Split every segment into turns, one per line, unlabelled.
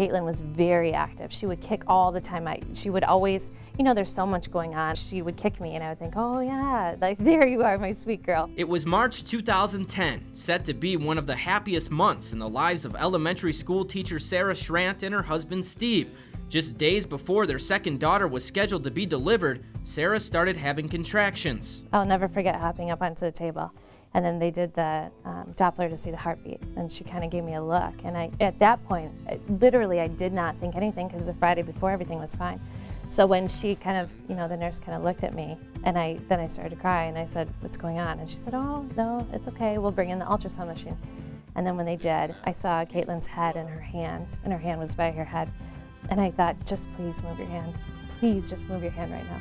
Caitlin was very active. She would kick all the time. She would always, you know, there's so much going on. She would kick me and I would think, oh yeah, like there you are, my sweet girl.
It was March 2010, set to be one of the happiest months in the lives of elementary school teacher Sarah Schrandt and her husband Steve. Just days before their second daughter was scheduled to be delivered, Sarah started having contractions.
I'll never forget hopping up onto the table. And then they did the Doppler to see the heartbeat, and she kind of gave me a look. And at that point, literally, I did not think anything because the Friday before everything was fine. So when she kind of, you know, the nurse kind of looked at me, and then I started to cry, and I said, "What's going on?" And she said, "Oh, no, it's okay. We'll bring in the ultrasound machine." And then when they did, I saw Caitlin's head in her hand, and her hand was by her head. And I thought, just please move your hand. Please just move your hand right now.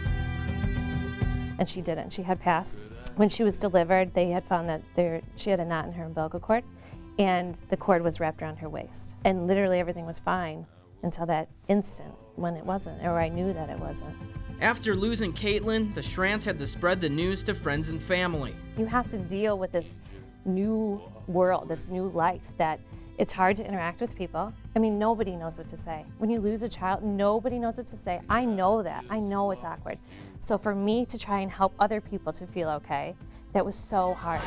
And she didn't. She had passed. When she was delivered, they had found that she had a knot in her umbilical cord, and the cord was wrapped around her waist. And literally everything was fine until that instant when it wasn't, or I knew that it wasn't.
After losing Caitlin, the Schrandts had to spread the news to friends and family.
You have to deal with this new world, this new life that it's hard to interact with people. I mean, nobody knows what to say. When you lose a child, nobody knows what to say. I know that. I know it's awkward. So for me to try and help other people to feel okay, that was so hard.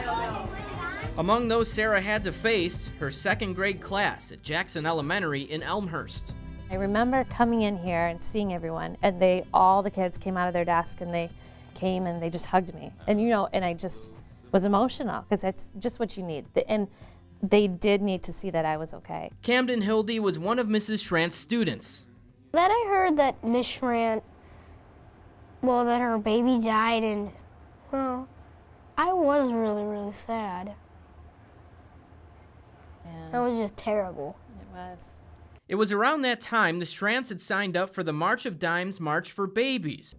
Among those Sarah had to face, her second grade class at Jackson Elementary in Elmhurst.
I remember coming in here and seeing everyone, and all the kids came out of their desk and they came and they just hugged me. And you know, and I just was emotional because that's just what you need. And they did need to see that I was okay.
Camden Hildy was one of Mrs. Schrandt's students.
Then I heard that Miss Schrandt, that her baby died, and, well, I was really, really sad.
Yeah.
That was just terrible.
It was.
It was around that time the Schrandts had signed up for the March of Dimes March for Babies.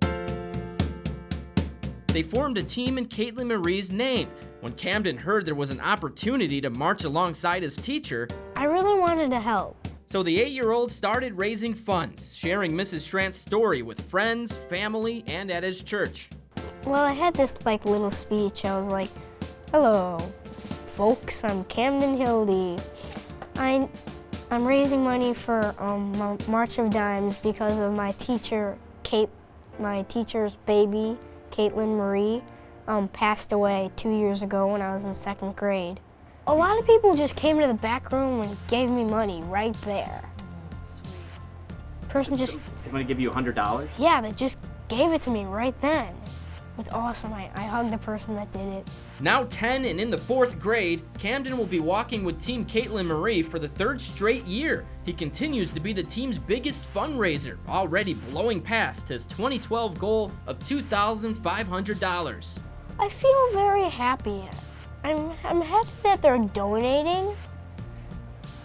They formed a team in Caitlin Marie's name. When Camden heard there was an opportunity to march alongside his teacher,
I really wanted to help.
So the 8-year-old started raising funds, sharing Mrs. Schrandt's story with friends, family, and at his church.
Well, I had this little speech. I was like, "Hello, folks, I'm Camden Hildy. I'm raising money for March of Dimes because of my teacher, my teacher's baby, Caitlin Marie, passed away 2 years ago when I was in second grade." A lot of people just came to the back room and gave me money right there.
Sweet.
Person just...
They want to give you $100?
Yeah, they just gave it to me right then. It was awesome. I hugged the person that did it.
Now 10 and in the 4th grade, Camden will be walking with Team Caitlin Marie for the 3rd straight year. He continues to be the team's biggest fundraiser, already blowing past his 2012 goal of $2,500.
I feel very happy. I'm happy that they're donating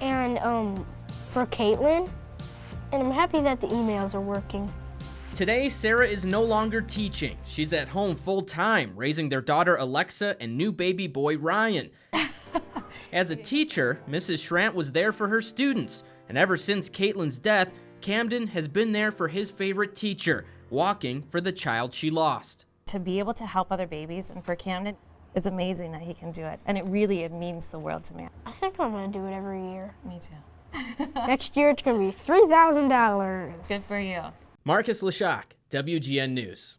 and for Caitlin, and I'm happy that the emails are working.
Today, Sarah is no longer teaching. She's at home full-time, raising their daughter Alexa and new baby boy Ryan. As a teacher, Mrs. Schrandt was there for her students, and ever since Caitlin's death, Camden has been there for his favorite teacher, walking for the child she lost.
To be able to help other babies, and for Camden, it's amazing that he can do it. And it means the world to me.
I think I'm going to do it every year.
Me too.
Next year it's going to be $3,000.
Good for you.
Marcus Lashak, WGN News.